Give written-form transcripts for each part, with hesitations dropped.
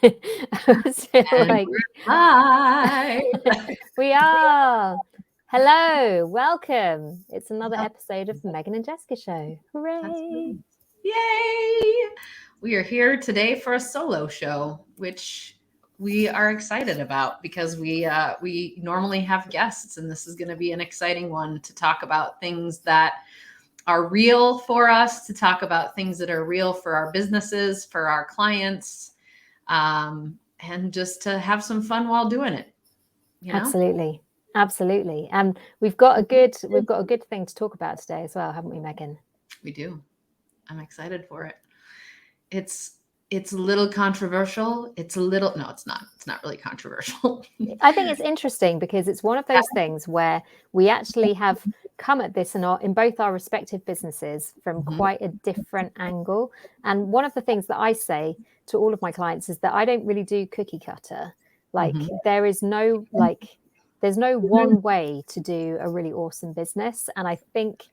So like we're live. we are. Hello, welcome. It's another episode of Meghann and Jessica Show. Hooray! Yay! We are here today for a solo show, which we are excited about because we normally have guests, and this is going to be an exciting one to talk about things that are real for us, to talk about things that are real for our businesses, for our clients, and just to have some fun while doing it. You know? Absolutely. And we've got a good thing to talk about today as well, haven't we, Meghann? We do. I'm excited for it. It's a little controversial. It's not really controversial. I think it's interesting because it's one of those things where we actually have come at this in both our respective businesses from quite a different angle. And one of the things that I say to all of my clients is that I don't really do cookie cutter. Like there's no one way to do a really awesome business. And I think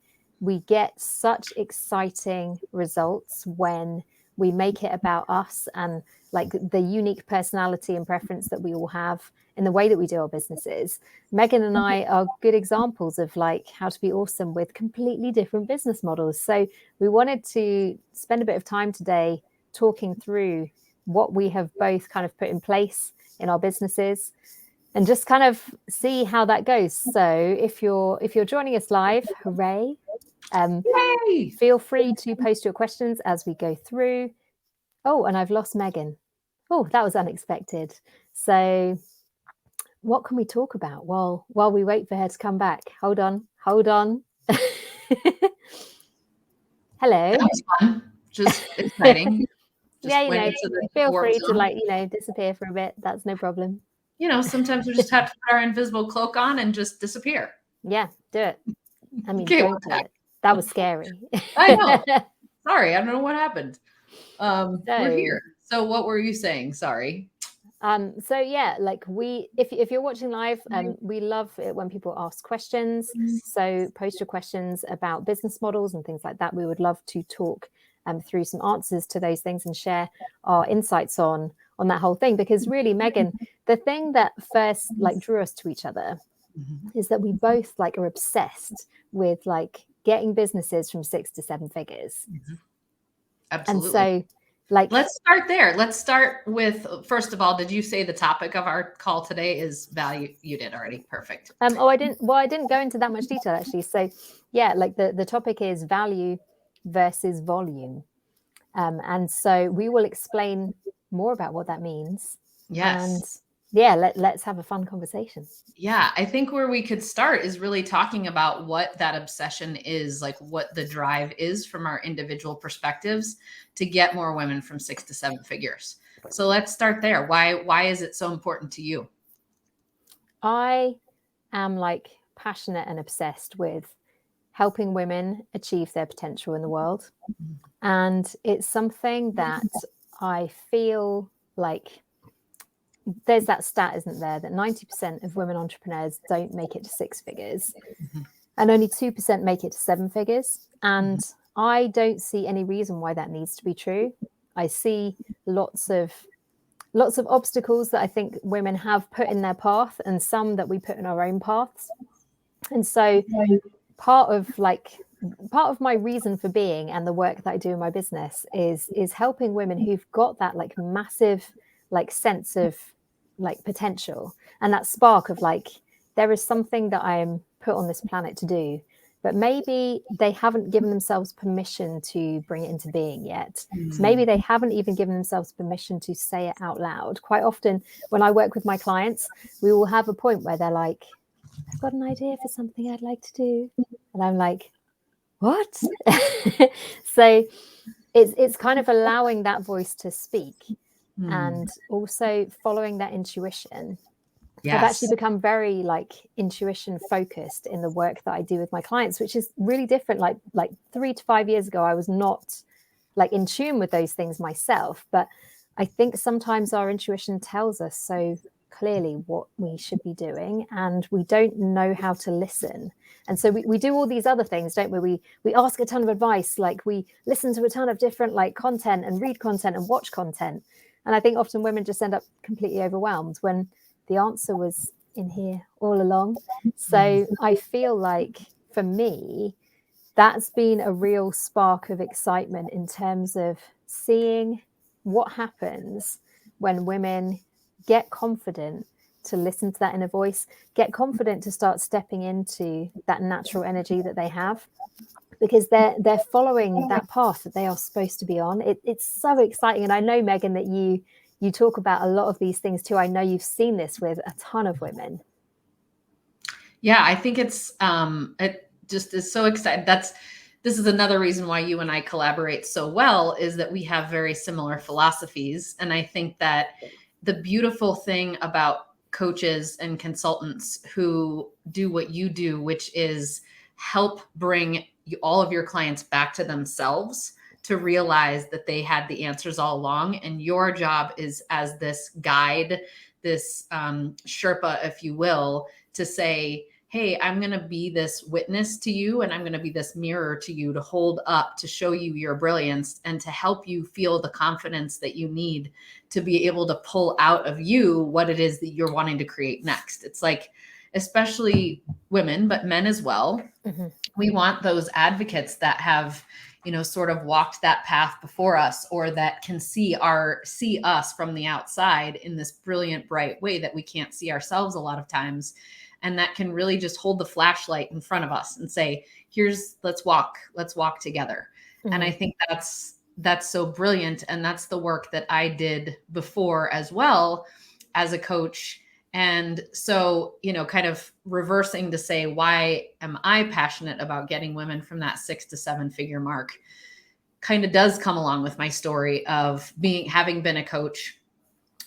we get such exciting results when we make it about us and like the unique personality and preference that we all have in the way that we do our businesses. Meghann and I are good examples of like how to be awesome with completely different business models. So we wanted to spend a bit of time today talking through what we have both kind of put in place in our businesses and just kind of see how that goes. So if you're joining us live, hooray. Feel free to post your questions as we go through. Oh, and I've lost Meghann. Oh, that was unexpected. So what can we talk about while we wait for her to come back? Hold on. Hello. That was fun. Just exciting. Just feel free to disappear for a bit. That's no problem. Sometimes we just have to put our invisible cloak on and just disappear. Yeah, do it. I mean, don't do it. That was scary. I know. Sorry, I don't know what happened. We're here. So what were you saying? Sorry. So yeah, like if you're watching live, we love it when people ask questions. So post your questions about business models and things like that. We would love to talk through some answers to those things and share our insights on that whole thing. Because really, Meghann, the thing that first like drew us to each other is that we both like are obsessed with like getting businesses from 6 to 7 figures. Absolutely. And so let's start there. Let's start with, first of all, did you say the topic of our call today is value? You did already. Perfect. I didn't go into that much detail actually. So yeah, like the topic is value versus volume. And so we will explain more about what that means. Yes. And yeah, let's have a fun conversation. Yeah, I think where we could start is really talking about what that obsession is, like what the drive is from our individual perspectives to get more women from 6 to 7 figures. So let's start there. Why is it so important to you? I am like passionate and obsessed with helping women achieve their potential in the world. And it's something that I feel like there's that stat, isn't there, that 90% of women entrepreneurs don't make it to 6 figures and only 2% make it to 7 figures. And I don't see any reason why that needs to be true. I see lots of obstacles that I think women have put in their path and some that we put in our own paths. And so part of my reason for being and the work that I do in my business is helping women who've got that like massive like sense of like potential and that spark of like there is something that I am put on this planet to do, but maybe they haven't given themselves permission to bring it into being yet. Maybe they haven't even given themselves permission to say it out loud. Quite often when I work with my clients, we will have a point where they're like, I've got an idea for something I'd like to do. And I'm like, what? So it's kind of allowing that voice to speak and also following that intuition. Yes. I've actually become very like intuition focused in the work that I do with my clients, which is really different. Like 3 to 5 years ago, I was not like in tune with those things myself. But I think sometimes our intuition tells us so clearly what we should be doing and we don't know how to listen. And so we do all these other things, don't we? We ask a ton of advice, like we listen to a ton of different like content and read content and watch content. And I think often women just end up completely overwhelmed when the answer was in here all along. So I feel like for me, that's been a real spark of excitement in terms of seeing what happens when women get confident to listen to that inner voice, get confident to start stepping into that natural energy that they have, because they're following that path that they are supposed to be on. It's so exciting. And I know, Meghann, that you talk about a lot of these things too. I know you've seen this with a ton of women. Yeah, I think it just is so exciting. This is another reason why you and I collaborate so well, is that we have very similar philosophies. And I think that the beautiful thing about coaches and consultants who do what you do, which is help bring all of your clients back to themselves, to realize that they had the answers all along. And your job is, as this guide, this Sherpa, if you will, to say, hey, I'm going to be this witness to you, and I'm going to be this mirror to you, to hold up, to show you your brilliance, and to help you feel the confidence that you need to be able to pull out of you what it is that you're wanting to create next. It's like, especially women, but men as well. Mm-hmm. We want those advocates that have, sort of walked that path before us, or that can see us from the outside in this brilliant, bright way that we can't see ourselves a lot of times. And that can really just hold the flashlight in front of us and say, let's walk together. Mm-hmm. And I think that's so brilliant. And that's the work that I did before as well as a coach. And so, kind of reversing to say, why am I passionate about getting women from that 6 to 7 figure mark, kind of does come along with my story of having been a coach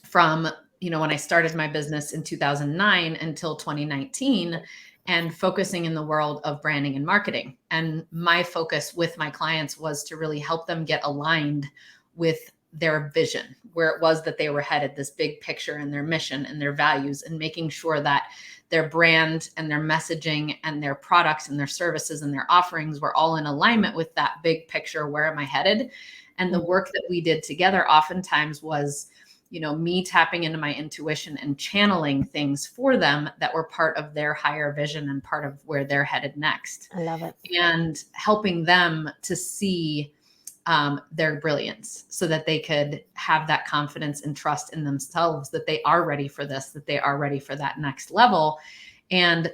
from, when I started my business in 2009 until 2019, and focusing in the world of branding and marketing. And my focus with my clients was to really help them get aligned with their vision, where it was that they were headed, this big picture, and their mission and their values, and making sure that their brand and their messaging and their products and their services and their offerings were all in alignment with that big picture. Where am I headed? And the work that we did together oftentimes was, me tapping into my intuition and channeling things for them that were part of their higher vision and part of where they're headed next. I love it. And helping them to see their brilliance, so that they could have that confidence and trust in themselves, that they are ready for this, that they are ready for that next level. And,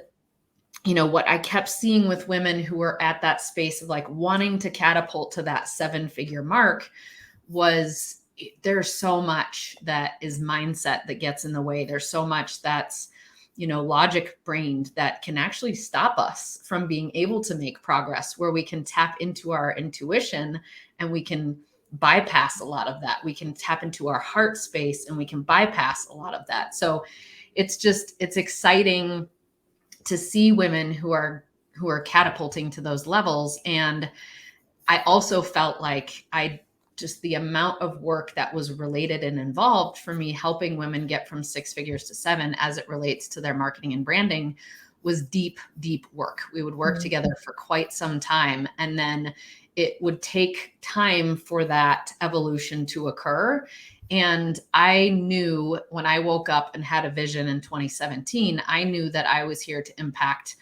what I kept seeing with women who were at that space of like wanting to catapult to that 7-figure mark was, there's so much that is mindset that gets in the way. There's so much that's, logic brained that can actually stop us from being able to make progress, where we can tap into our intuition and we can bypass a lot of that. We can tap into our heart space and we can bypass a lot of that. So it's exciting to see women who are catapulting to those levels. And I also felt like just the amount of work that was related and involved for me helping women get from 6 figures to 7 as it relates to their marketing and branding was deep, deep work. We would work together for quite some time. And then it would take time for that evolution to occur. And I knew when I woke up and had a vision in 2017, I knew that I was here to impact,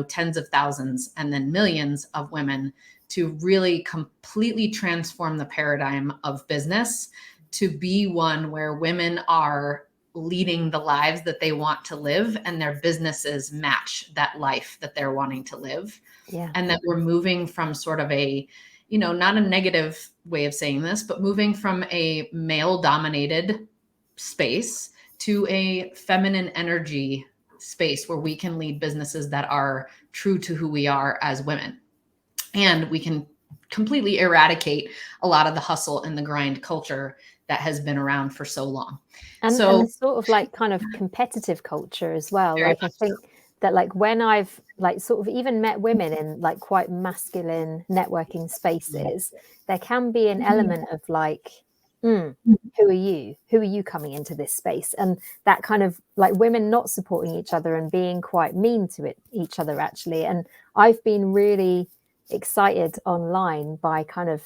tens of thousands and then millions of women, to really completely transform the paradigm of business, to be one where women are leading the lives that they want to live, and their businesses match that life that they're wanting to live. Yeah. And that we're moving from sort of a, not a negative way of saying this, but moving from a male dominated space to a feminine energy space where we can lead businesses that are true to who we are as women. And we can completely eradicate a lot of the hustle and the grind culture that has been around for so long. And the sort of like kind of competitive culture as well. Like I think that like when I've like sort of even met women in like quite masculine networking spaces, there can be an element of like, who are you? Who are you coming into this space? And that kind of like women not supporting each other and being quite mean to each other actually. And I've been really excited online by kind of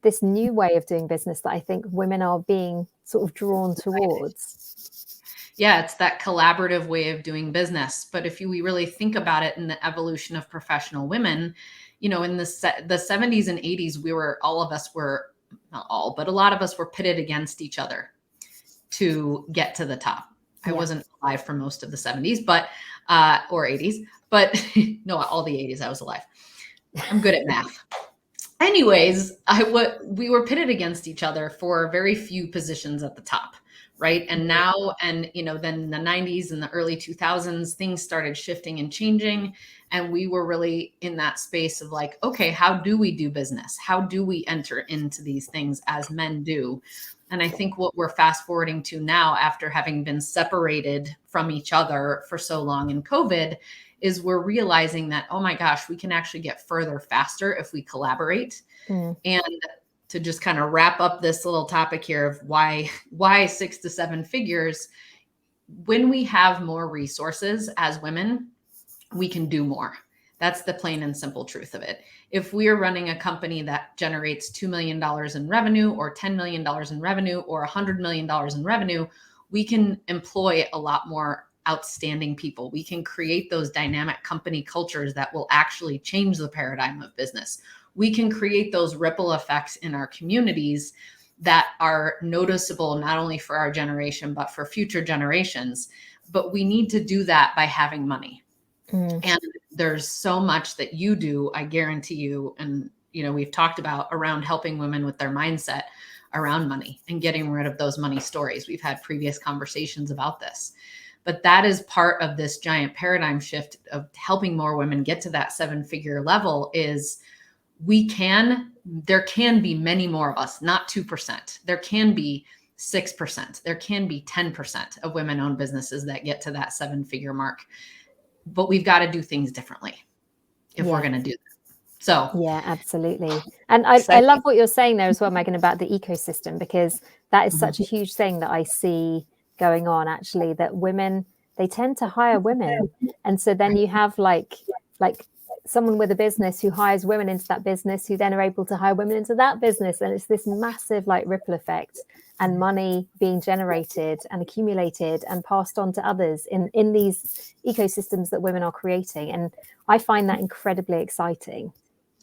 this new way of doing business that I think women are being sort of drawn towards. Yeah, it's that collaborative way of doing business. But if we really think about it in the evolution of professional women, you know, in the 70s and 80s, all of us were, not all, but a lot of us were pitted against each other to get to the top. I wasn't alive for most of the 70s, but or 80s, but no, all the 80s I was alive. I'm good at math. Anyways, we were pitted against each other for very few positions at the top, right? And now, and you know, then the 90s and the early 2000s, things started shifting and changing, and we were really in that space of like, okay, how do we do business? How do we enter into these things as men do? And I think what we're fast forwarding to now, after having been separated from each other for so long in COVID, is we're realizing that, oh my gosh, we can actually get further faster if we collaborate. And to just kind of wrap up this little topic here of why 6 to 7 figures, when we have more resources as women, we can do more. That's the plain and simple truth of it. If we are running a company that generates $2 million in revenue or $10 million in revenue or $100 million in revenue, we can employ a lot more outstanding people. We can create those dynamic company cultures that will actually change the paradigm of business. We can create those ripple effects in our communities that are noticeable not only for our generation, but for future generations. But we need to do that by having money. And there's so much that you do, I guarantee you. And, you know, we've talked about around helping women with their mindset around money and getting rid of those money stories. We've had previous conversations about this, but that is part of this giant paradigm shift of helping more women get to that 7-figure level. Is there can be many more of us, not 2%. There can be 6%. There can be 10% of women-owned businesses that get to that 7-figure mark. But we've got to do things differently if we're going to do that. So yeah, absolutely. And I love what you're saying there as well, Meghann, about the ecosystem, because that is such a huge thing that I see going on, actually, that women, they tend to hire women. And so then you have like someone with a business who hires women into that business, who then are able to hire women into that business. And it's this massive like ripple effect, and money being generated and accumulated and passed on to others in these ecosystems that women are creating. And I find that incredibly exciting.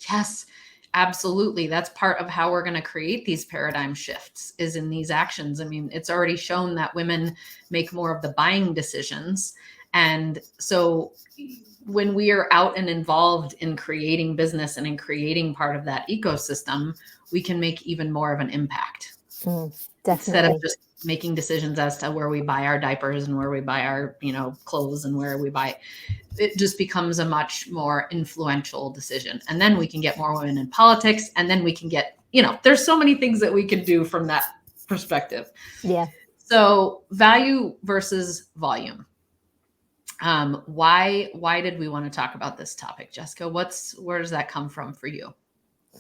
Yes, absolutely. That's part of how we're going to create these paradigm shifts, is in these actions. I mean, it's already shown that women make more of the buying decisions. And so when we are out and involved in creating business and in creating part of that ecosystem, we can make even more of an impact. Instead of just making decisions as to where we buy our diapers and where we buy our, you know, clothes and where we buy, it just becomes a much more influential decision. And then we can get more women in politics, and then we can get, you know, there's so many things that we can do from that perspective. Yeah. So value versus volume. Why did we want to talk about this topic, Jessica? Where does that come from for you?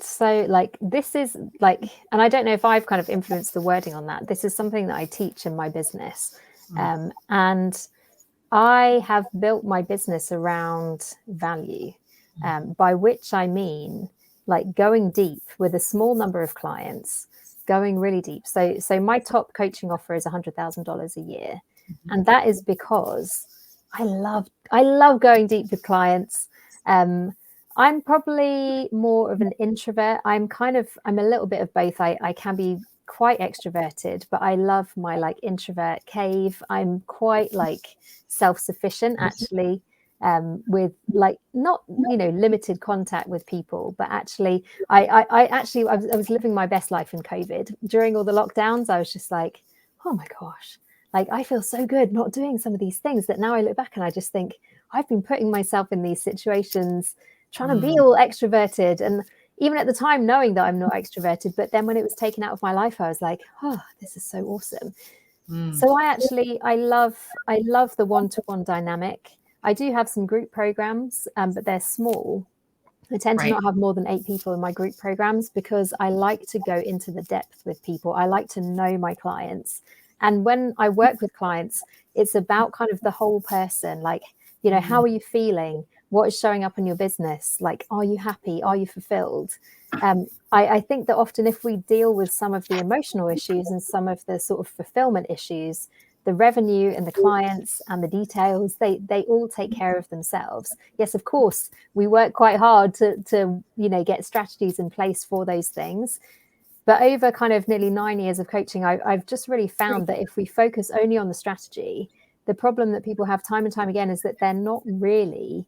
So like, this is like, and I don't know if I've kind of influenced the wording on that. This is something that I teach in my business. And I have built my business around value, by which I mean like going deep with a small number of clients, going really deep. So my top coaching offer is $100,000 a year. And that is because I love going deep with clients. I'm probably more of an introvert. I'm a little bit of both. I can be quite extroverted, but I love my like introvert cave. I'm quite like self-sufficient, actually, with like not, you know, limited contact with people, but actually I was living my best life in COVID. During all the lockdowns, I was just like, oh my gosh, like I feel so good not doing some of these things, that now I look back and I just think I've been putting myself in these situations trying to be all extroverted, and even at the time knowing that I'm not extroverted, but then when it was taken out of my life, I was like, oh, this is so awesome. So I love the one-to-one dynamic. I do have some group programs, but they're small. I tend to not have more than 8 people in my group programs, because I like to go into the depth with people. I like to know my clients. And when I work with clients, it's about kind of the whole person, like, you know, how are you feeling? what is showing up in your business? Like, are you happy? Are you fulfilled? I think that often if we deal with some of the emotional issues and some of the sort of fulfillment issues, the revenue and the clients and the details, they all take care of themselves. Yes, of course, we work quite hard to get strategies in place for those things. But over kind of nearly 9 years of coaching, I've just really found that if we focus only on the strategy, the problem that people have time and time again is that they're not really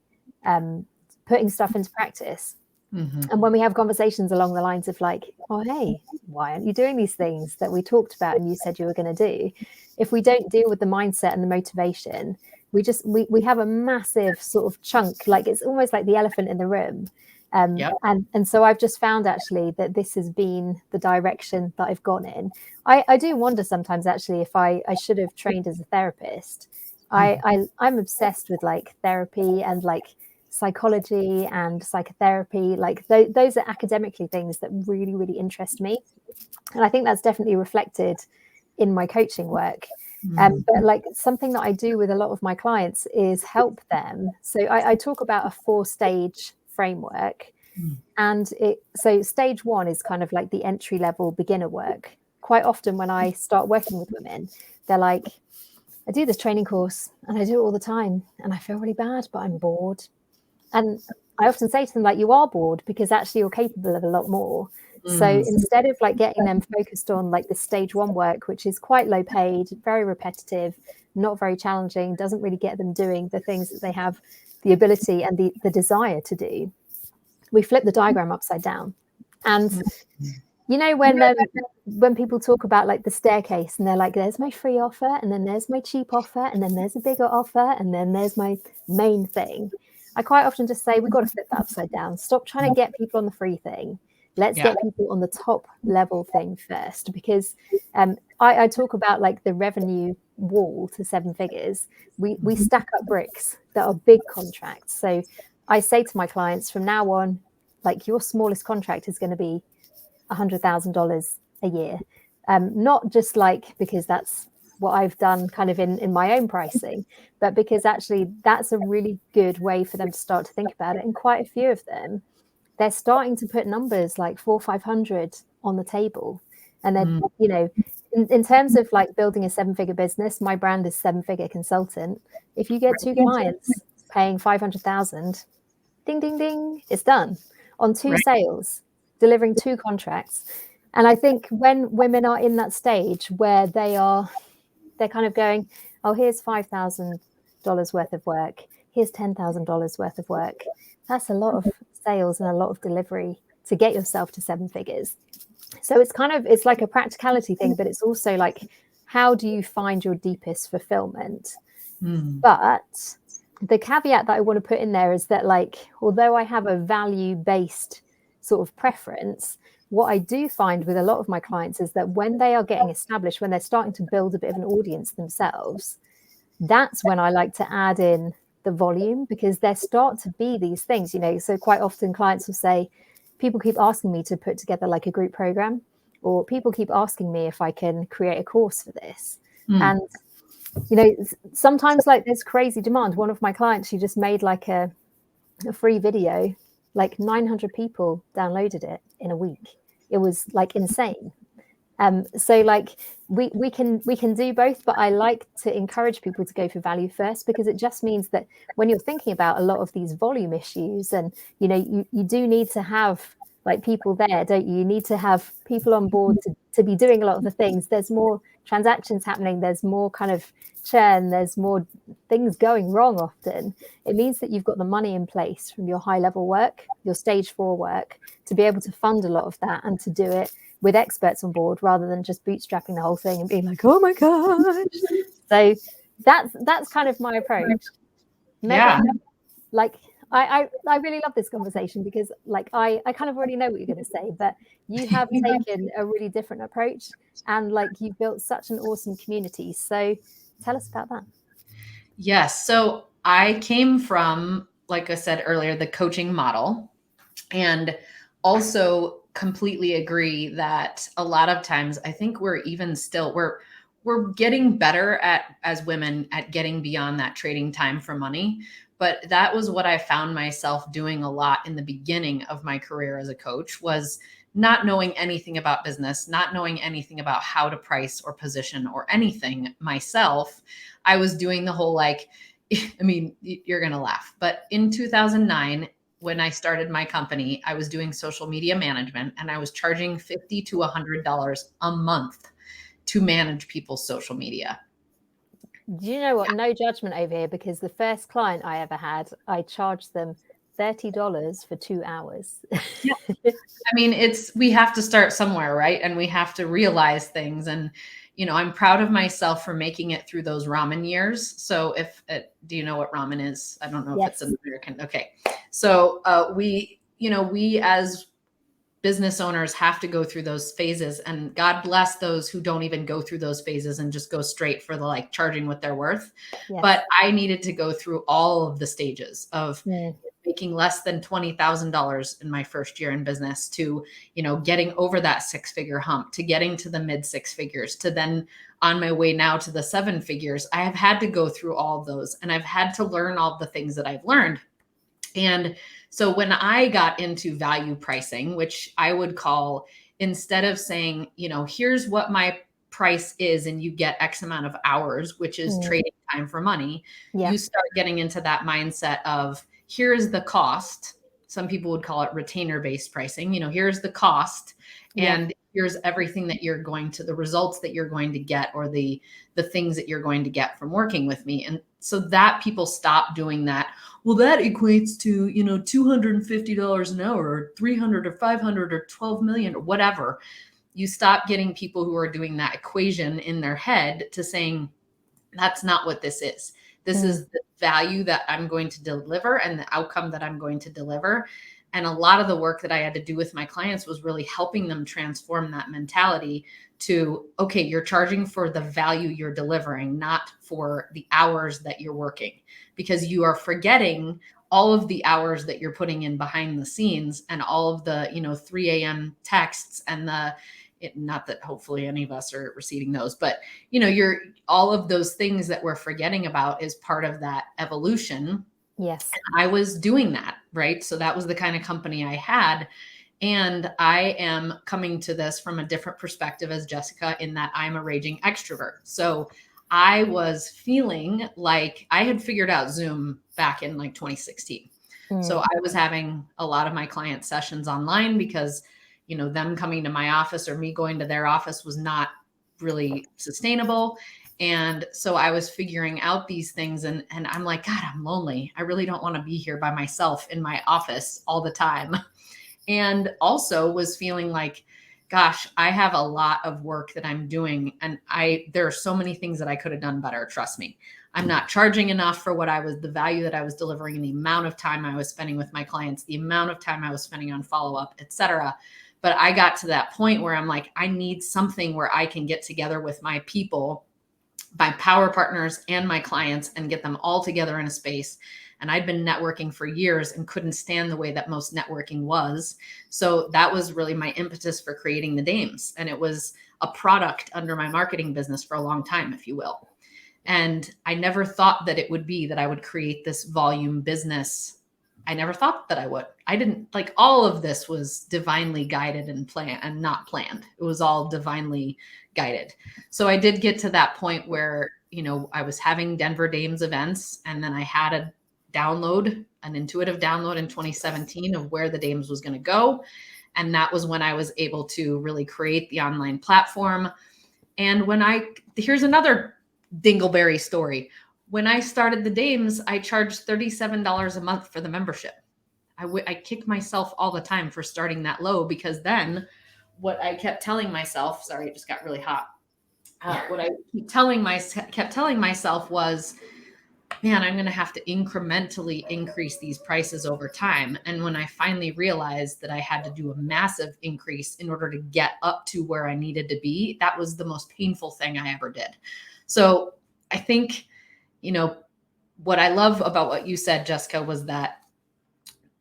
putting stuff into practice. Mm-hmm. And when we have conversations along the lines of like, oh, hey, why aren't you doing these things that we talked about and you said you were going to do? If we don't deal with the mindset and the motivation, we have a massive sort of chunk, like it's almost like the elephant in the room. And so I've just found actually that this has been the direction that I've gone in. I do wonder sometimes actually if I should have trained as a therapist. I'm obsessed with like therapy and like psychology and psychotherapy. Like those are academically things that really, really interest me. And I think that's definitely reflected in my coaching work. But like something that I do with a lot of my clients is help them. So I talk about a 4-stage framework. And so stage 1 is kind of like the entry level beginner work. Quite often when I start working with women, they're like, I do this training course and I do it all the time and I feel really bad, but I'm bored. And I often say to them, like, you are bored because actually you're capable of a lot more. So instead of like getting them focused on like the stage 1 work, which is quite low paid, very repetitive, not very challenging, doesn't really get them doing the things that they have the ability and the desire to do, we flip the diagram upside down. And when people talk about like the staircase and they're like, there's my free offer, and then there's my cheap offer, and then there's a bigger offer, and then there's my main thing. I quite often just say, we've got to flip that upside down. Stop trying to get people on the free thing. Let's get people on the top level thing first, because I talk about like the revenue wall to 7 figures. We stack up bricks that are big contracts. So I say to my clients, from now on, like your smallest contract is going to be $100,000 a year. Not just like because that's what I've done kind of in my own pricing, but because actually that's a really good way for them to start to think about it. And quite a few of them, they're starting to put numbers like 400-500 on the table. And then, in terms of like building a 7-figure business, my brand is 7-figure consultant. If you get 2 clients paying 500,000, ding, ding, ding, it's done on 2 sales, delivering 2 contracts. And I think when women are in that stage where they're kind of going, oh, here's $5,000 worth of work, here's $10,000 worth of work. That's a lot of sales and a lot of delivery to get yourself to 7 figures. So it's like a practicality thing, but it's also like, how do you find your deepest fulfillment? But the caveat that I want to put in there is that, like, although I have a value-based sort of preference, what I do find with a lot of my clients is that when they are getting established, when they're starting to build a bit of an audience themselves, that's when I like to add in the volume, because there start to be these things, so quite often clients will say, people keep asking me to put together like a group program, or people keep asking me if I can create a course for this. And sometimes like there's crazy demand. One of my clients, she just made like a free video, like 900 people downloaded it in a week. It was like insane. So like we can do both, but I like to encourage people to go for value first, because it just means that when you're thinking about a lot of these volume issues, and you do need to have like people there, don't you? You need to have people on board to be doing a lot of the things. There's more transactions happening, there's more kind of churn, there's more things going wrong often. It means that you've got the money in place from your high level work, your stage 4 work, to be able to fund a lot of that and to do it with experts on board, rather than just bootstrapping the whole thing and being like, oh my gosh. So that's kind of my approach. Meghann, like I really love this conversation, because like I kind of already know what you're going to say, but you have taken a really different approach, and like you've built such an awesome community. So tell us about that. Yes. So I came from, like I said earlier, the coaching model, and also completely agree that a lot of times I think we're getting better as women at getting beyond that trading time for money. But that was what I found myself doing a lot in the beginning of my career as a coach, was not knowing anything about business, not knowing anything about how to price or position or anything myself. I was doing the whole like, I mean, you're going to laugh, but in 2009, when I started my company, I was doing social media management and I was charging $50 to $100 a month to manage people's social media. Do you know what? No judgment over here, because the first client I ever had, I charged them $30 for 2 hours. Yeah. I mean, we have to start somewhere, right? And we have to realize things. And, I'm proud of myself for making it through those ramen years. So do you know what ramen is? I don't know if it's an American. Okay. So we as business owners have to go through those phases, and God bless those who don't even go through those phases and just go straight for the like charging what they're worth. Yes. But I needed to go through all of the stages of making less than $20,000 in my first year in business to, getting over that 6-figure hump, to getting to the mid 6 figures, to then on my way now to the 7 figures. I have had to go through all of those, and I've had to learn all the things that I've learned. And so when I got into value pricing, which I would call, instead of saying, here's what my price is and you get X amount of hours, which is trading time for money, you start getting into that mindset of, here's the cost. Some people would call it retainer-based pricing. Here's the cost, and here's everything that you're going to, the results that you're going to get, or the things that you're going to get from working with me. And so that people stop doing that. Well, that equates to, $250 an hour, or 300 or 500 or 12 million or whatever. You stop getting people who are doing that equation in their head to saying, that's not what this is. This is the value that I'm going to deliver and the outcome that I'm going to deliver. And a lot of the work that I had to do with my clients was really helping them transform that mentality to, okay, you're charging for the value you're delivering, not for the hours that you're working, because you are forgetting all of the hours that you're putting in behind the scenes, and all of the, 3 a.m. texts and not that hopefully any of us are receiving those, but you're all of those things that we're forgetting about is part of that evolution. Yes. And I was doing that, right? So that was the kind of company I had. And I am coming to this from a different perspective as Jessica, in that I'm a raging extrovert. So I was feeling like I had figured out Zoom back in like 2016. So I was having a lot of my client sessions online because, them coming to my office or me going to their office was not really sustainable. And so I was figuring out these things, and I'm like, God, I'm lonely. I really don't want to be here by myself in my office all the time. And also was feeling like, gosh, I have a lot of work that I'm doing, and there are so many things that I could have done better. Trust me. I'm not charging enough for the value that I was delivering, and the amount of time I was spending with my clients, the amount of time I was spending on follow-up, et cetera. But I got to that point where I'm like, I need something where I can get together with my people, my power partners and my clients, and get them all together in a space. And I'd been networking for years and couldn't stand the way that most networking was. So that was really my impetus for creating the Dames. And it was a product under my marketing business for a long time, if you will. And I never thought that it would be that I would create this volume business. I never thought that I would. I didn't, like, all of this was divinely guided and planned, and not planned. It was all divinely guided. So I did get to that point where, I was having Denver Dames events, and then I had an intuitive download in 2017 of where the Dames was going to go. And that was when I was able to really create the online platform. And here's another dingleberry story. When I started the Dames, I charged $37 a month for the membership. I kick myself all the time for starting that low, because then what I kept telling myself, sorry, it just got really hot. What I kept telling myself was, man, I'm going to have to incrementally increase these prices over time. And when I finally realized that I had to do a massive increase in order to get up to where I needed to be, that was the most painful thing I ever did. So I think, what I love about what you said, Jessica, was that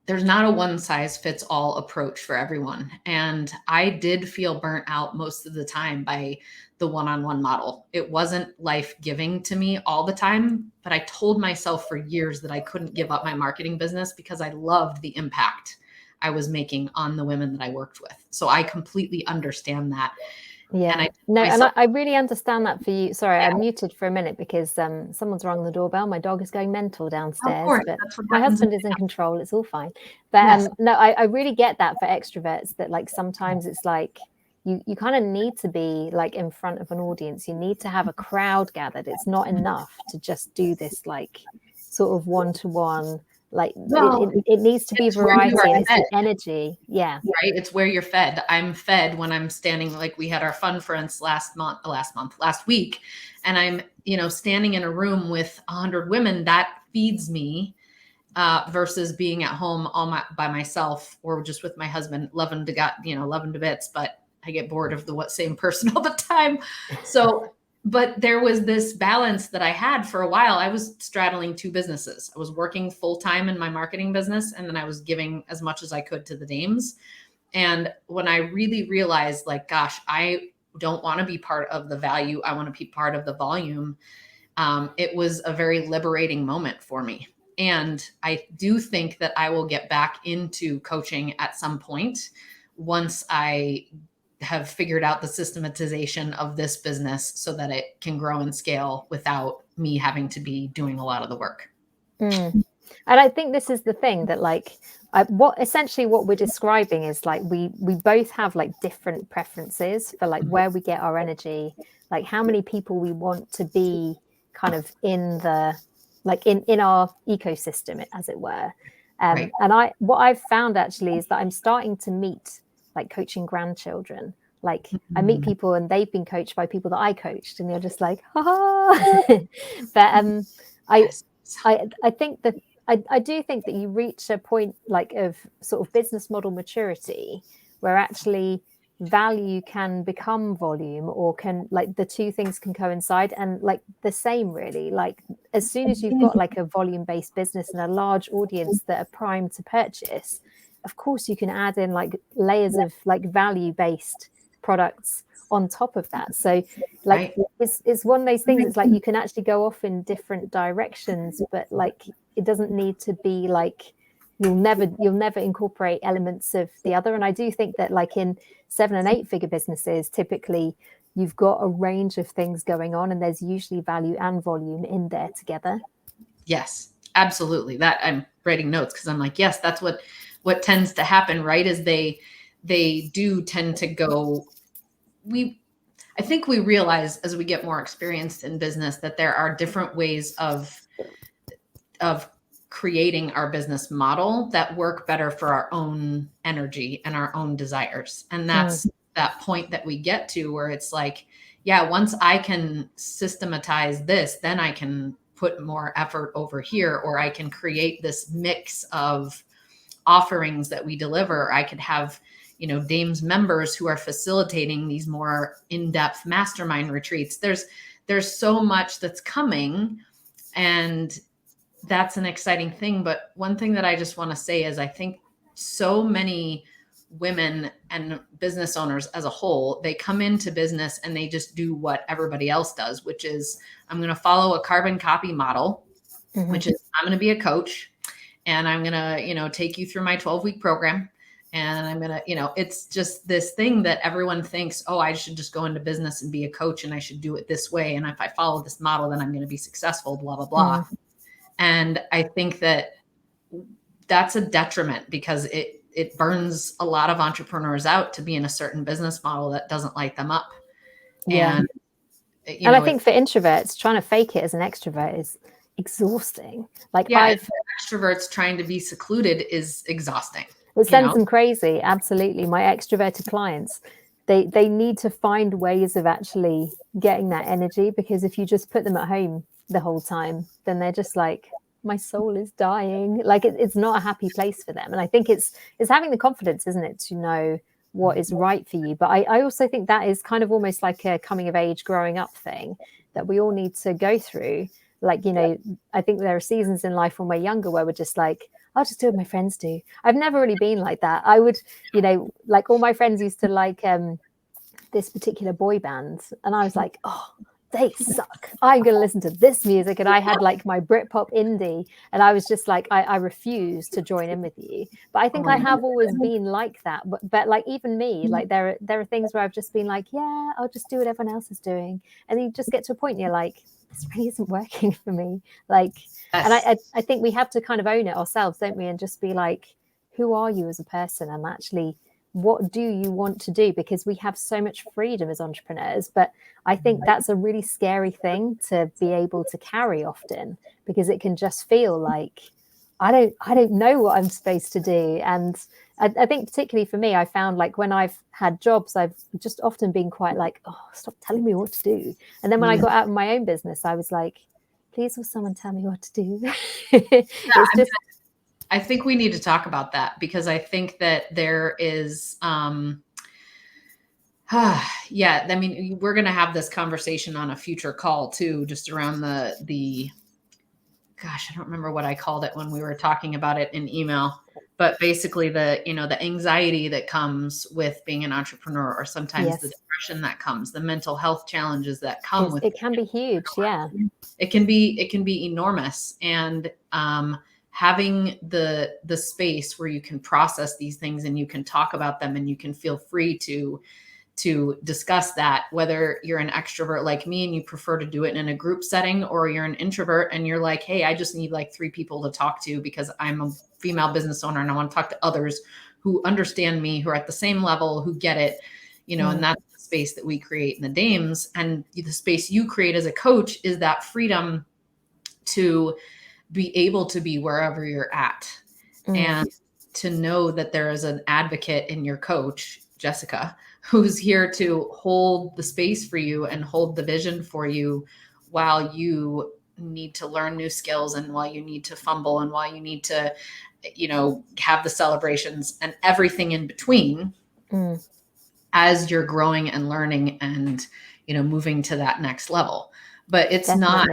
there's not a one size fits all approach for everyone. And I did feel burnt out most of the time by the one-on-one model. It wasn't life-giving to me all the time, but I told myself for years that I couldn't give up my marketing business because I loved the impact I was making on the women that I worked with. So I completely understand that. Yeah, and I really understand that for you. Sorry, I muted for a minute because someone's rung the doorbell. My dog is going mental downstairs, but my husband is in control. It's all fine. But no, I really get that for extroverts, that like sometimes it's like you kind of need to be like in front of an audience. You need to have a crowd gathered. It's not enough to just do this like sort of one-to-one. Like it needs to be variety, and it's the energy. Yeah. Right. It's where you're fed. I'm fed when I'm standing, like we had our fun friends last week. And I'm, standing in a room with 100 women, that feeds me versus being at home by myself or just with my husband, love him to bits, but I get bored of the same person all the time. So but there was this balance that I had for a while. I was straddling two businesses. I was working full time in my marketing business, and then I was giving as much as I could to the dames. And when I really realized, like, gosh, I don't want to be part of the value, I want to be part of the volume, it was a very liberating moment for me. And I do think that I will get back into coaching at some point once I have figured out the systematization of this business so that it can grow and scale without me having to be doing a lot of the work. And I think this is the thing that like what we're describing is like we both have like different preferences for like where we get our energy, like how many people we want to be kind of in the like in our ecosystem, as it were. Right. And what I've found actually is that I'm starting to meet like coaching grandchildren. Like I meet people and they've been coached by people that I coached, and you're just like, ha. But I think that I do think that you reach a point like of sort of business model maturity where actually value can become volume, or can like the two things can coincide, and like the same really. Like as soon as you've got like a volume-based business and a large audience that are primed to purchase, of course you can add in like layers of like value-based products on top of that. So like it's one of those things. It's like you can actually go off in different directions, but like it doesn't need to be like you'll never incorporate elements of the other. And I do think that like in 7 and 8 figure businesses, typically you've got a range of things going on, and there's usually value and volume in there together. Yes, absolutely. That I'm writing notes because I'm like, yes, that's what tends to happen, right? Is they do tend to go, I think we realize as we get more experienced in business that there are different ways of creating our business model that work better for our own energy and our own desires. And that's that point that we get to where it's like, yeah, once I can systematize this, then I can put more effort over here, or I can create this mix of offerings that we deliver. I could have, Dames members who are facilitating these more in-depth mastermind retreats. There's so much that's coming, and that's an exciting thing. But one thing that I just want to say is I think so many women and business owners as a whole, they come into business and they just do what everybody else does, which is I'm going to follow a carbon copy model, which is I'm going to be a coach, and I'm going to, take you through my 12-week program. And I'm going to, it's just this thing that everyone thinks, oh, I should just go into business and be a coach, and I should do it this way. And if I follow this model, then I'm going to be successful, blah, blah, blah. And I think that that's a detriment because it burns a lot of entrepreneurs out to be in a certain business model that doesn't light them up. Yeah. And I think for introverts, trying to fake it as an extrovert is exhausting. Like extroverts trying to be secluded is exhausting. It sends them crazy. Absolutely. My extroverted clients, they need to find ways of actually getting that energy, because if you just put them at home the whole time, then they're just like, my soul is dying. Like it's not a happy place for them. And I think it's having the confidence, isn't it, to know what is right for you. But I also think that is kind of almost like a coming of age, growing up thing that we all need to go through. Like, I think there are seasons in life when we're younger where we're just like, I'll just do what my friends do. I've never really been like that. I would, you know, like all my friends used to like this particular boy band, and I was like, oh, they suck. I'm going to listen to this music. And I had like my Britpop indie, and I was just like, I refuse to join in with you. But I think I have always been like that. But like even me, like there are things where I've just been like, yeah, I'll just do what everyone else is doing. And then you just get to a point and you're like, this really isn't working for me. Like, and I think we have to kind of own it ourselves, don't we? And just be like, who are you as a person? And actually, what do you want to do? Because we have so much freedom as entrepreneurs, but I think that's a really scary thing to be able to carry often, because it can just feel like I don't know what I'm supposed to do. And I think particularly for me, I found like when I've had jobs, I've just often been quite like, oh, stop telling me what to do. And then when I got out of my own business, I was like, please will someone tell me what to do? It's just, I think we need to talk about that, because I think that there is, yeah, I mean, we're going to have this conversation on a future call too, just around the, gosh, I don't remember what I called it when we were talking about it in email, but basically the, you know, the anxiety that comes with being an entrepreneur, or sometimes the depression that comes, the mental health challenges that come with it can be huge. Yeah. It can be enormous. And, having the space where you can process these things and you can talk about them and you can feel free to discuss that, whether you're an extrovert like me and you prefer to do it in a group setting, or you're an introvert and you're like, hey, I just need like 3 people to talk to because I'm a female business owner and I want to talk to others who understand me, who are at the same level, who get it, you know. And that's the space that we create in the Dames. And the space you create as a coach is that freedom to be able to be wherever you're at, and to know that there is an advocate in your coach, Jessica, who's here to hold the space for you and hold the vision for you while you need to learn new skills, and while you need to fumble, and while you need to, you know, have the celebrations and everything in between, as you're growing and learning and, you know, moving to that next level. But it's not,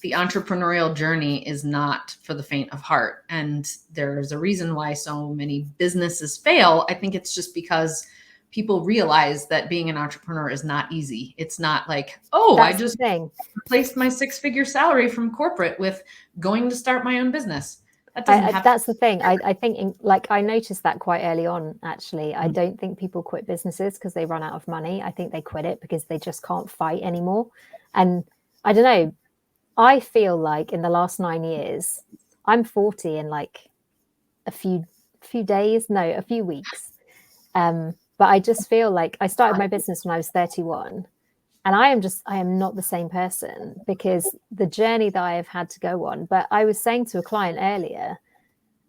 the entrepreneurial journey is not for the faint of heart. And there's a reason why so many businesses fail. I think it's just because people realize that being an entrepreneur is not easy. It's not like, oh, I just replaced my 6-figure salary from corporate with going to start my own business. That doesn't happen. That's the thing. I think like I noticed that quite early on, actually. I don't think people quit businesses because they run out of money. I think they quit it because they just can't fight anymore. And I don't know, I feel like in the last 9 years, I'm 40 in like a few weeks. But I just feel like I started my business when I was 31, and I am not the same person because the journey that I have had to go on. But I was saying to a client earlier,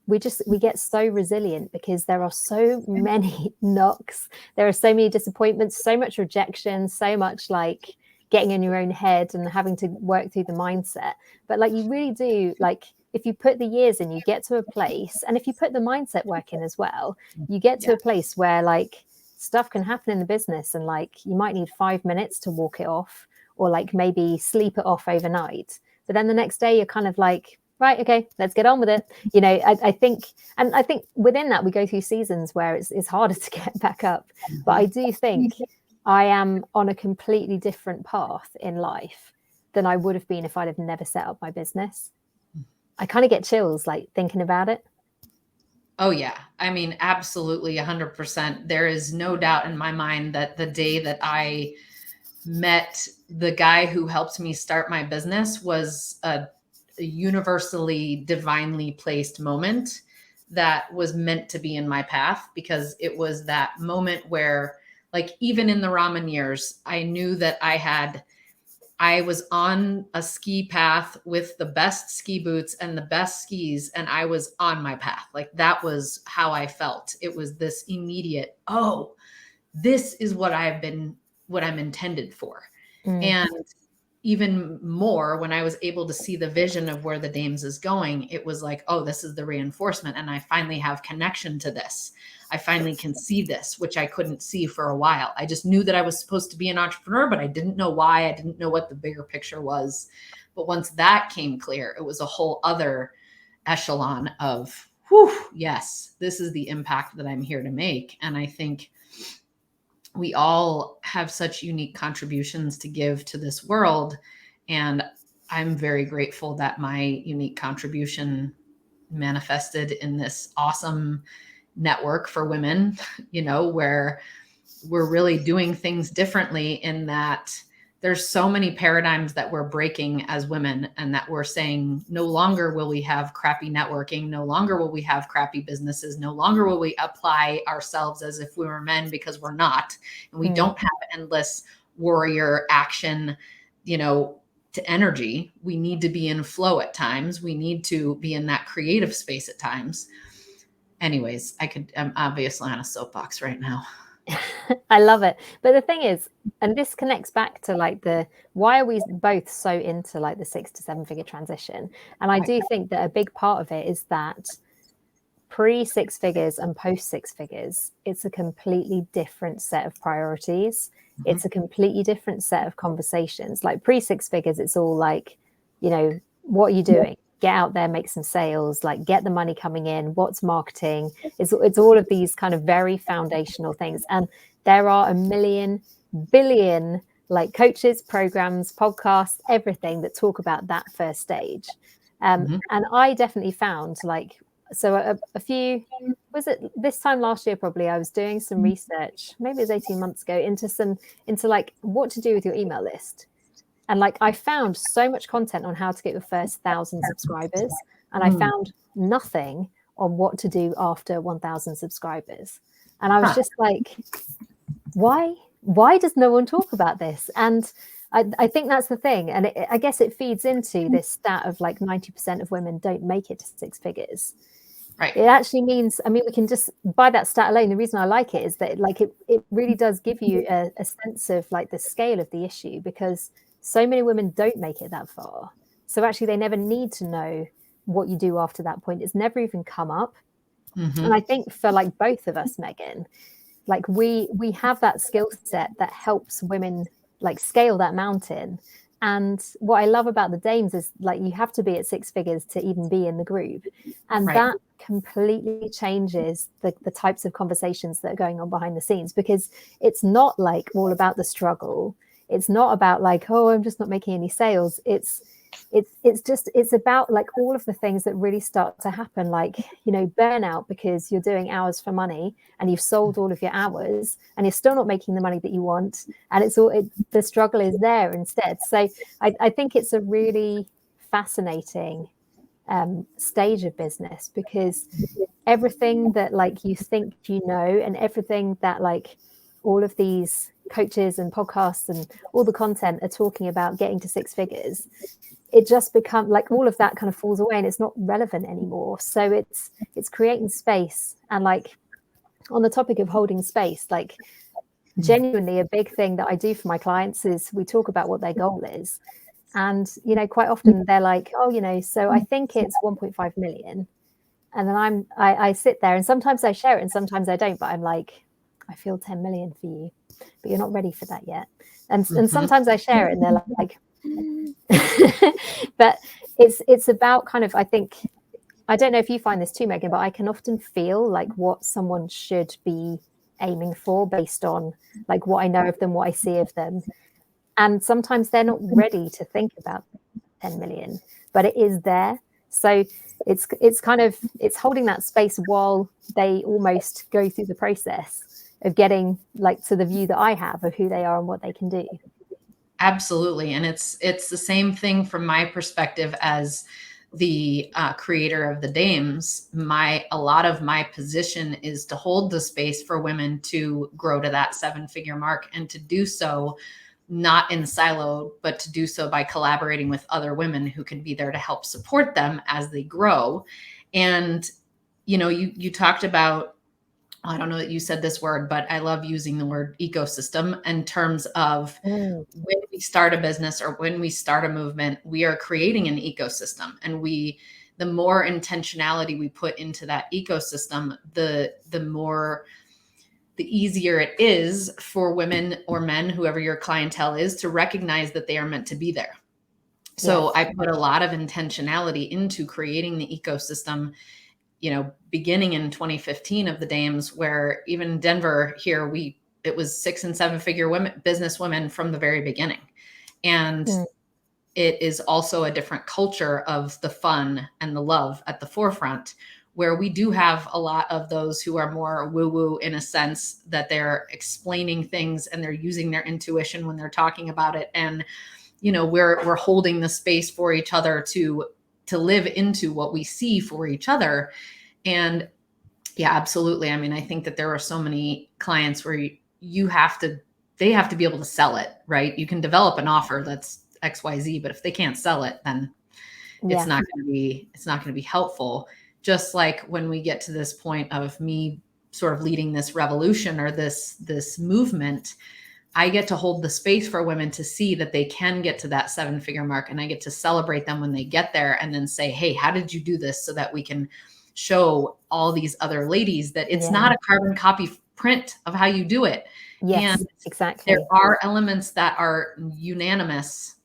we get so resilient because there are so many knocks. There are so many disappointments, so much rejection, so much like getting in your own head and having to work through the mindset. But like you really do, like if you put the years in, you get to a place, and if you put the mindset work in as well, you get to a place where like stuff can happen in the business, and like you might need 5 minutes to walk it off, or like maybe sleep it off overnight. But then the next day you're kind of like, right, okay, let's get on with it. You know, I think within that we go through seasons where it's harder to get back up. But I do think I am on a completely different path in life than I would have been if I'd have never set up my business. I kind of get chills like thinking about it. Oh yeah. I mean, absolutely 100%. There is no doubt in my mind that the day that I met the guy who helped me start my business was a universally divinely placed moment that was meant to be in my path, because it was that moment where, like, even in the ramen years, I knew that I was on a ski path with the best ski boots and the best skis, and I was on my path. Like, that was how I felt. It was this immediate, oh, this is what I'm intended for. And even more, when I was able to see the vision of where the Dames is going, it was like, oh, this is the reinforcement. And I finally have connection to this. I finally can see this, which I couldn't see for a while. I just knew that I was supposed to be an entrepreneur, but I didn't know why. I didn't know what the bigger picture was. But once that came clear, it was a whole other echelon of whew, yes, this is the impact that I'm here to make. And I think we all have such unique contributions to give to this world. And I'm very grateful that my unique contribution manifested in this awesome network for women, where we're really doing things differently, in that there's so many paradigms that we're breaking as women, and that we're saying no longer will we have crappy networking, no longer will we have crappy businesses, no longer will we apply ourselves as if we were men, because we're not. And we don't have endless warrior action, to energy. We need to be in flow at times. We need to be in that creative space at times. Anyways, I'm obviously on a soapbox right now. I love it. But the thing is, and this connects back to like why are we both so into like the 6 to 7 figure transition? And I do think that a big part of it is that pre 6 figures and post 6 figures, it's a completely different set of priorities. Mm-hmm. It's a completely different set of conversations. Like pre 6 figures, it's all like, what are you doing? Get out there, make some sales, like get the money coming in. What's marketing? It's all of these kind of very foundational things. And there are a million, billion like coaches, programs, podcasts, everything that talk about that first stage. And I definitely found a few, was it this time last year, probably, I was doing some research, maybe it was 18 months ago, into like what to do with your email list. And like, I found so much content on how to get your first 1,000 subscribers. And I found nothing on what to do after 1,000 subscribers. And I was just like, why does no one talk about this? And I think that's the thing. And I guess it feeds into this stat of like 90% of women don't make it to 6 figures. Right. It actually means, we can just, by that stat alone, the reason I like it is that like it really does give you a sense of like the scale of the issue, because so many women don't make it that far. So actually they never need to know what you do after that point. It's never even come up. And I think for like both of us, Meghann, like we have that skill set that helps women like scale that mountain. And what I love about the Dames is like you have to be at 6 figures to even be in the group. And that completely changes the types of conversations that are going on behind the scenes, because it's not like all about the struggle. It's not about like, oh, I'm just not making any sales. It's about like all of the things that really start to happen, like, burnout because you're doing hours for money and you've sold all of your hours and you're still not making the money that you want. And the struggle is there instead. So I think it's a really fascinating stage of business, because everything that like you think and everything that like all of these coaches and podcasts and all the content are talking about getting to 6 figures, it just becomes like all of that kind of falls away and it's not relevant anymore. So it's creating space. And like on the topic of holding space, like genuinely a big thing that I do for my clients is we talk about what their goal is. And, quite often they're like, oh, so I think it's 1.5 million. And then I sit there and sometimes I share it and sometimes I don't, but I'm like, I feel 10 million for you, but you're not ready for that yet. And sometimes I share it and they're like, but it's about kind of, I think, I don't know if you find this too, Meghann, but I can often feel like what someone should be aiming for based on like what I know of them, what I see of them. And sometimes they're not ready to think about 10 million, but it is there. So it's kind of, it's holding that space while they almost go through the process of getting like to the view that I have of who they are and what they can do. Absolutely. And it's the same thing from my perspective as the creator of the Dames. A lot of my position is to hold the space for women to grow to that 7-figure mark, and to do so not in silo, but to do so by collaborating with other women who can be there to help support them as they grow. And, you talked about, I don't know that you said this word, but I love using the word ecosystem in terms of when we start a business or when we start a movement, we are creating an ecosystem. And the more intentionality we put into that ecosystem, the easier it is for women or men, whoever your clientele is, to recognize that they are meant to be there. So I put a lot of intentionality into creating the ecosystem beginning in 2015 of the Dames, where even Denver here, it was 6 and 7 figure business women from the very beginning. And it is also a different culture of the fun and the love at the forefront, where we do have a lot of those who are more woo-woo in a sense that they're explaining things and they're using their intuition when they're talking about it. And, we're holding the space for each other to live into what we see for each other. And yeah, absolutely. I mean, I think that there are so many clients where they have to be able to sell it, right? You can develop an offer that's XYZ, but if they can't sell it, then it's not going to be helpful. Just like when we get to this point of me sort of leading this revolution or this movement, I get to hold the space for women to see that they can get to that 7-figure mark, and I get to celebrate them when they get there and then say, hey, how did you do this? So that we can show all these other ladies that it's not a carbon copy print of how you do it. Yes, and exactly. There are elements that are unanimous.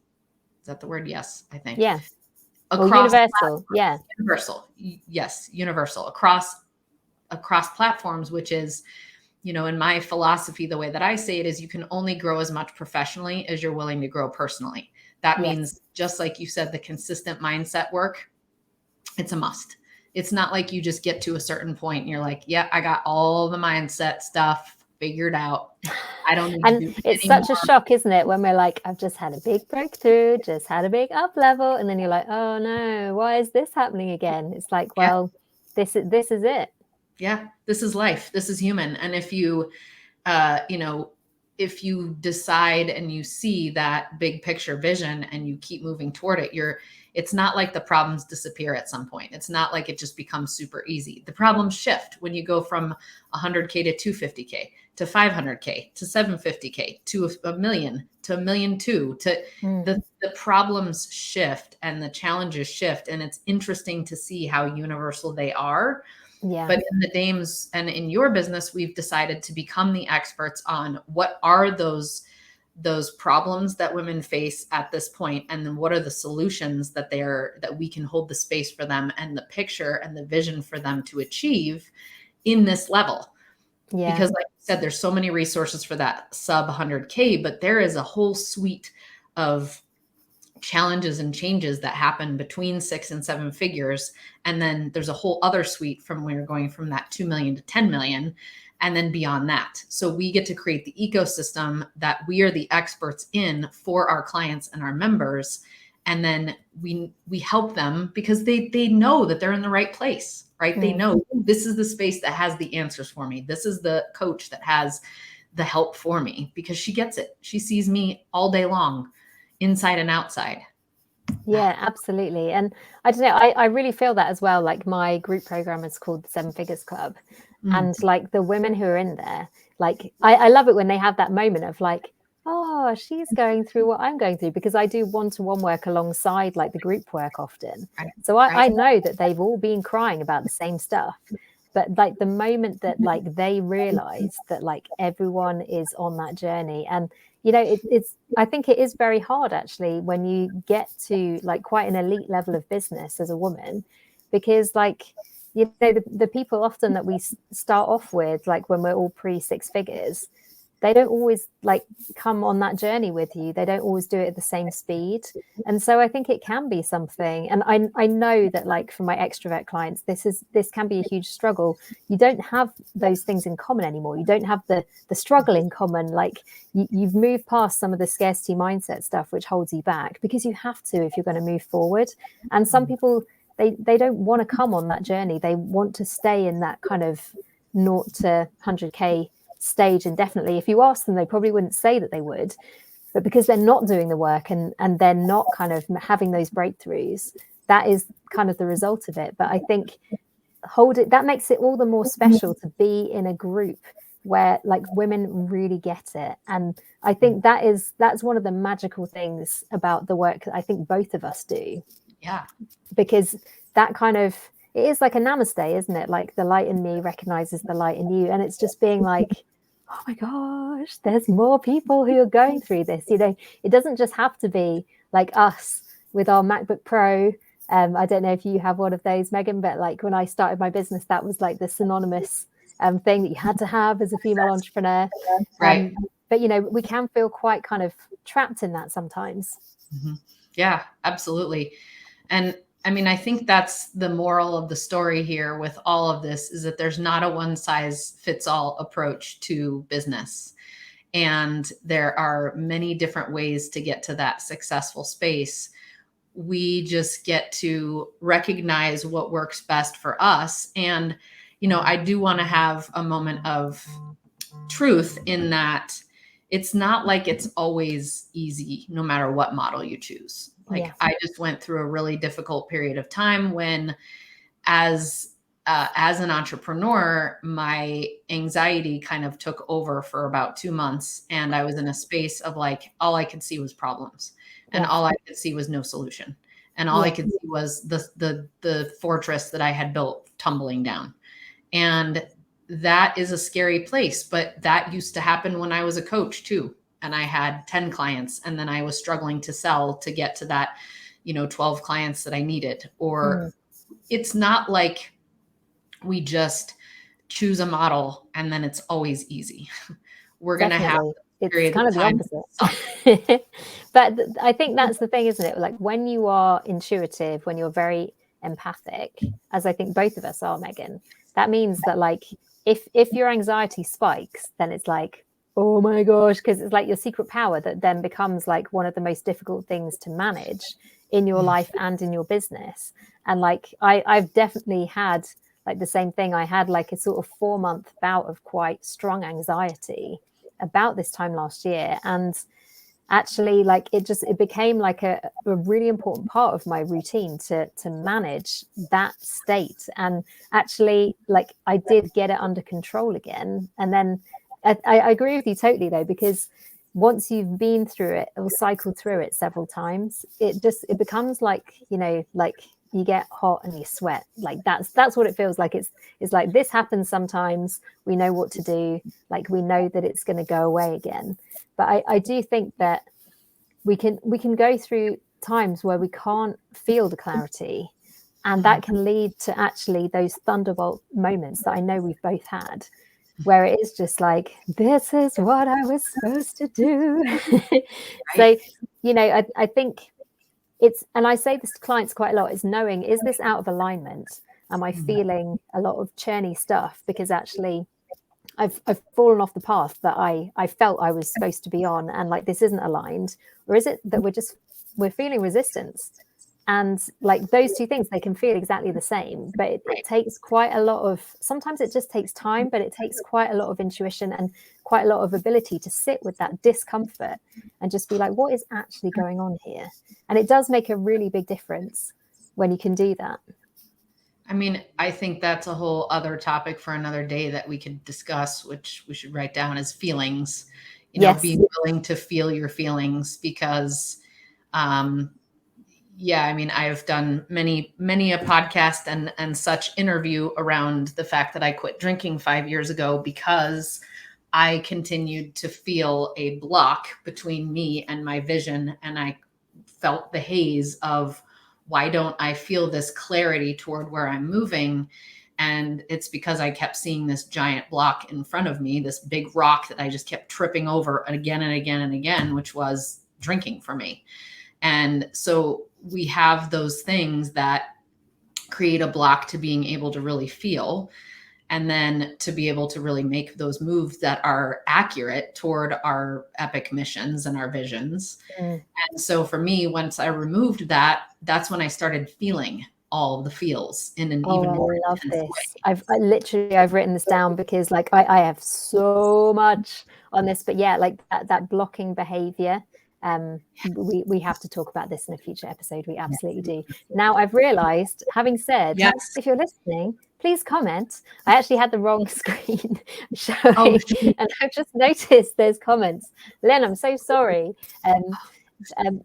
Is that the word? Yes, I think. Yeah. Across universal. Yeah. Universal. Yes. Universal across platforms, which is, in my philosophy, the way that I say it is you can only grow as much professionally as you're willing to grow personally. That means, just like you said, the consistent mindset work, it's a must. It's not like you just get to a certain point and you're like, yeah, I got all the mindset stuff figured out. I don't need to do it's such a shock, isn't it, when we're like, I've just had a big breakthrough, just had a big up level, and then you're like, oh no, why is this happening again? It's like, well, this is it. Yeah, this is life. This is human. And if you if you decide and you see that big picture vision and you keep moving toward it, it's not like the problems disappear at some point. It's not like it just becomes super easy. The problems shift when you go from 100K to 250K to 500K to 750K to a million to $1.2 million to the problems shift and the challenges shift. And it's interesting to see how universal they are. Yeah. But in the Dames and in your business, we've decided to become the experts on what are those problems that women face at this point, and then what are the solutions that we can hold the space for them and the picture and the vision for them to achieve in this level. Yeah. Because like you said, there's so many resources for that sub 100K, but there is a whole suite of challenges and changes that happen between 6 and 7 figures. And then there's a whole other suite from where you're going from that 2 million to 10 million and then beyond that. So we get to create the ecosystem that we are the experts in for our clients and our members. And then we help them because they know that they're in the right place, right? They know this is the space that has the answers for me. This is the coach that has the help for me, because she gets it. She sees me all day long, inside and outside. Yeah, absolutely. And I don't know, I really feel that as well. Like my group program is called the 7 Figures Club. And like the women who are in there, like I love it when they have that moment of like, oh, she's going through what I'm going through, because I do one-to-one work alongside like the group work often. So I know that they've all been crying about the same stuff. But like the moment that like they realize that like everyone is on that journey, and it's I think it is very hard actually when you get to like quite an elite level of business as a woman, because like the people often that we start off with, like when we're all pre-6 figures, they don't always like come on that journey with you. They don't always do it at the same speed. And so I think it can be something. And I know that like for my extrovert clients, this can be a huge struggle. You don't have those things in common anymore. You don't have the struggle in common. Like you've moved past some of the scarcity mindset stuff, which holds you back, because you have to if you're going to move forward. And some people, they don't want to come on that journey. They want to stay in that kind of 0 to 100K stage indefinitely. If you ask them, they probably wouldn't say that they would, but because they're not doing the work and they're not kind of having those breakthroughs, that is kind of the result of it. But I think that makes it all the more special to be in a group where like women really get it. And I think that's one of the magical things about the work that I think both of us do. Yeah, because that kind of, it is like a namaste, isn't it? Like the light in me recognizes the light in you. And it's just being like, oh my gosh, there's more people who are going through this. It doesn't just have to be like us with our MacBook Pro I don't know if you have one of those, Meghann, but like when I started my business, that was like the synonymous thing that you had to have as a female entrepreneur. Right. But, you know, we can feel quite kind of trapped in that sometimes. Mm-hmm. Yeah, absolutely. And I mean, I think that's the moral of the story here with all of this, is that there's not a one size fits all approach to business. And there are many different ways to get to that successful space. We just get to recognize what works best for us. And, you know, I do want to have a moment of truth in that it's not like it's always easy, no matter what model you choose. Like, Yes. I just went through a really difficult period of time when, as an entrepreneur, my anxiety kind of took over for about 2 months, and I was in a space of like, all I could see was problems, and Yes. all I could see was no solution, and all I Yes. could see was the fortress that I had built tumbling down. And that is a scary place, but that used to happen when I was a coach too. And I had 10 clients, and then I was struggling to sell to get to that, you know, 12 clients that I needed. Or it's not like we just choose a model and then it's always easy. We're going to have Definitely. a It's period kind of of the time. opposite. But I think that's the thing, isn't it? Like when you are intuitive, when you're very empathic, as I think both of us are, Meghann, that means that like if your anxiety spikes, then it's like, oh my gosh, because it's like your secret power that then becomes like one of the most difficult things to manage in your life and in your business. And like I've definitely had like the same thing. I had like a sort of 4-month bout of quite strong anxiety about this time last year, and actually like it became like a really important part of my routine to manage that state. And actually like I did get it under control again. And then I agree with you totally though, because once you've been through it or cycled through it several times, it becomes like, you know, like you get hot and you sweat. Like that's what it feels like. It's like this happens sometimes. We know what to do. Like we know that it's going to go away again. But I do think that we can go through times where we can't feel the clarity, and that can lead to actually those thunderbolt moments that I know we've both had, where it is just like, this is what I was supposed to do. So, you know, I think it's, and I say this to clients quite a lot, is knowing, is this out of alignment? Am I feeling a lot of churny stuff because actually I've fallen off the path that I felt I was supposed to be on, and like this isn't aligned? Or is it that we're feeling resistance? And like those two things, they can feel exactly the same, but it takes quite a lot of, sometimes it just takes time, but it takes quite a lot of intuition and quite a lot of ability to sit with that discomfort and just be like, what is actually going on here? And it does make a really big difference when you can do that. I mean, I think that's a whole other topic for another day that we could discuss, which we should write down as feelings, you know, being willing to feel your feelings, because, yeah, I mean, I've done many a podcast and such interview around the fact that I quit drinking 5 years ago because I continued to feel a block between me and my vision. And I felt the haze of, why don't I feel this clarity toward where I'm moving? And it's because I kept seeing this giant block in front of me, this big rock that I just kept tripping over again and again and again, which was drinking for me. And so we have those things that create a block to being able to really feel, and then to be able to really make those moves that are accurate toward our epic missions and our visions. And so for me, once I removed that, that's when I started feeling all the feels in an even more intense way. I've written this down because like I have so much on this, but yeah, like that blocking behavior. We have to talk about this in a future episode. We absolutely do. Now I've realized, having said, if you're listening, please comment. I actually had the wrong screen showing, and I've just noticed there's comments. Lynn, I'm so sorry.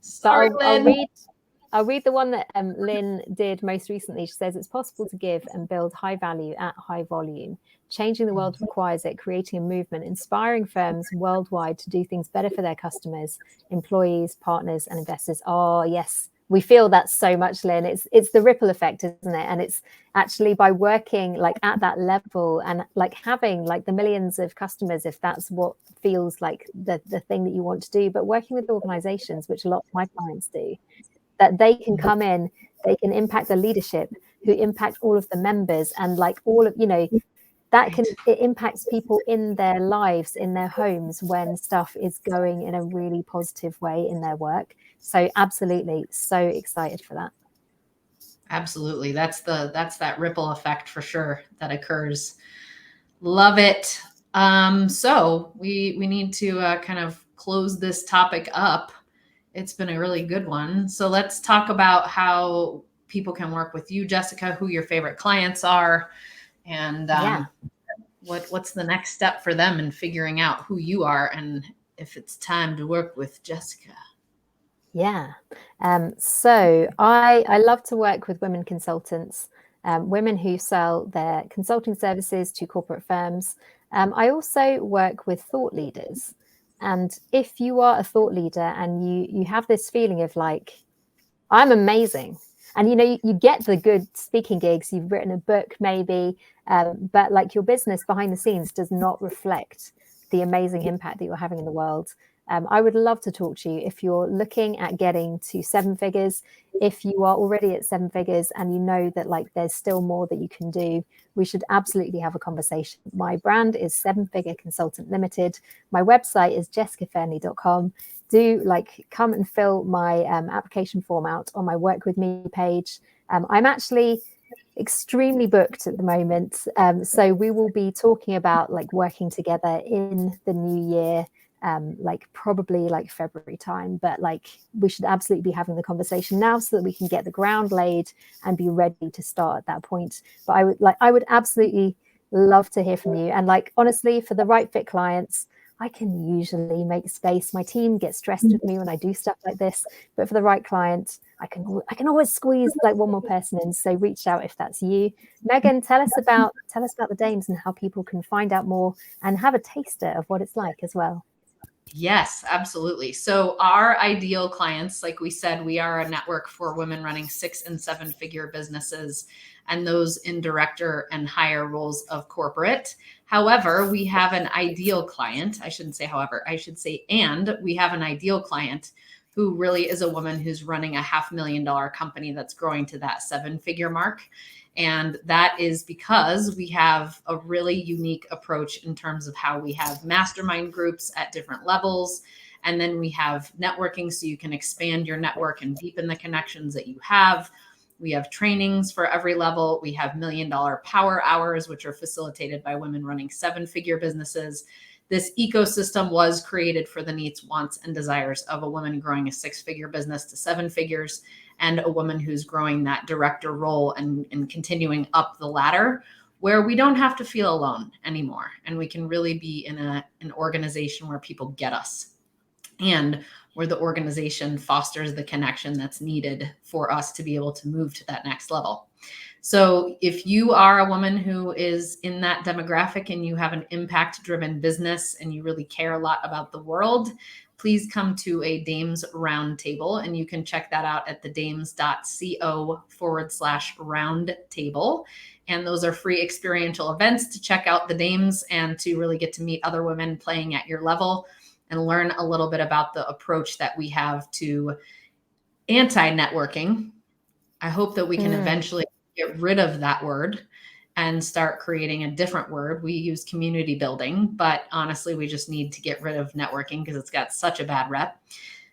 Sorry, but I'll read the one that Lynn did most recently. She says, it's possible to give and build high value at high volume. Changing the world requires it, creating a movement, inspiring firms worldwide to do things better for their customers, employees, partners, and investors. Oh, yes. we feel that so much, Lynn. It's the ripple effect, isn't it? And it's actually by working like at that level and like having like the millions of customers, if that's what feels like the thing that you want to do, but working with organizations, which a lot of my clients do, that they can come in, they can impact the leadership, who impact all of the members, and like all of, you know, that can, it impacts people in their lives, in their homes, when stuff is going in a really positive way in their work. So absolutely, so excited for that. Absolutely. That's that ripple effect for sure that occurs. Love it. So we need to kind of close this topic up. It's been a really good one. So let's talk about how people can work with you, Jessica, who your favorite clients are, and what's the next step for them in figuring out who you are and if it's time to work with Jessica. Yeah. So I love to work with women consultants, women who sell their consulting services to corporate firms. I also work with thought leaders. And if you are a thought leader and you have this feeling of like, I'm amazing. And, you know, you get the good speaking gigs, you've written a book maybe, but like your business behind the scenes does not reflect the amazing impact that you're having in the world. I would love to talk to you if you're looking at getting to 7 figures. If you are already at 7 figures and you know that like there's still more that you can do, we should absolutely have a conversation. My brand is 7 Figure Consultant Limited. My website is jessicafairney.com. Do like come and fill my application form out on my Work With Me page. I'm actually extremely booked at the moment. So we will be talking about like working together in the new year, like probably like February time, but like we should absolutely be having the conversation now so that we can get the ground laid and be ready to start at that point. But I would absolutely love to hear from you. And like, honestly, for the right fit clients, I can usually make space. My team gets stressed with me when I do stuff like this, but for the right client, I can always squeeze like one more person in. So reach out if that's you. Meghann, tell us about the Dames and how people can find out more and have a taster of what it's like as well. Yes, absolutely. So our ideal clients, like we said, we are a network for women running 6 and 7 figure businesses and those in director and higher roles of corporate. However, we have an ideal client. I shouldn't say however, I should say, and we have an ideal client who really is a woman who's running a $500,000 company that's growing to that 7 figure mark. And that is because we have a really unique approach in terms of how we have mastermind groups at different levels. And then we have networking so you can expand your network and deepen the connections that you have. We have trainings for every level. We have $1 million power hours, which are facilitated by women running 7 figure businesses. This ecosystem was created for the needs, wants, and desires of a woman growing a 6 figure business to 7 figures and a woman who's growing that director role and continuing up the ladder, where we don't have to feel alone anymore. And we can really be in an organization where people get us and where the organization fosters the connection that's needed for us to be able to move to that next level. So if you are a woman who is in that demographic and you have an impact-driven business and you really care a lot about the world, please come to a Dames Roundtable, and you can check that out at thedames.co/roundtable. And those are free experiential events to check out the Dames and to really get to meet other women playing at your level and learn a little bit about the approach that we have to anti-networking. I hope that we can eventually get rid of that word and start creating a different word. We use community building, but honestly, we just need to get rid of networking because it's got such a bad rep.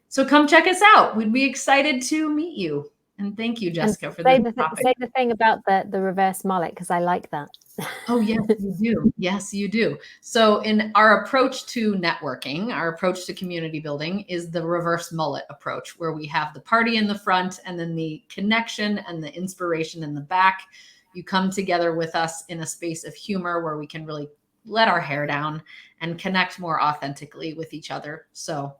So come check us out. We'd be excited to meet you. And thank you, Jessica, for the topic. Say the thing about the reverse mullet, because I like that. Oh, yes, you do. Yes, you do. So in our approach to networking, our approach to community building is the reverse mullet approach, where we have the party in the front and then the connection and the inspiration in the back. You come together with us in a space of humor where we can really let our hair down and connect more authentically with each other. So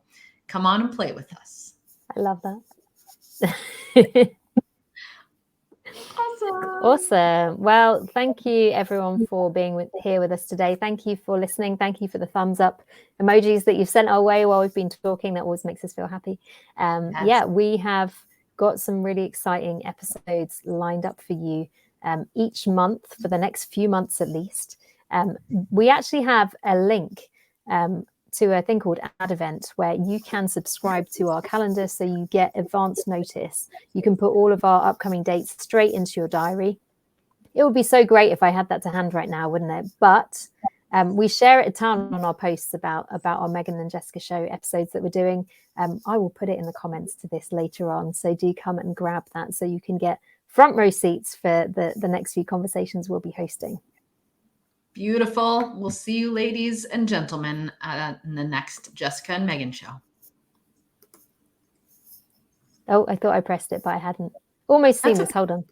come on and play with us. I love that. Awesome. Awesome. Well, thank you everyone for being here with us today. Thank you for listening. Thank you for the thumbs up emojis that you've sent our way while we've been talking. That always makes us feel happy. Yes. Yeah, we have got some really exciting episodes lined up for you each month for the next few months at least. We actually have a link to a thing called Ad Event where you can subscribe to our calendar so you get advance notice. You can put all of our upcoming dates straight into your diary. It would be so great if I had that to hand right now, wouldn't it? But we share it a ton on our posts about our Meghann and Jessica Show episodes that we're doing. I will put it in the comments to this later on. So do come and grab that so you can get front row seats for the next few conversations we'll be hosting. Beautiful. We'll see you, ladies and gentlemen, in the next Jessica and Meghann show. Oh, I thought I pressed it, but I hadn't. Almost seamless. Hold on.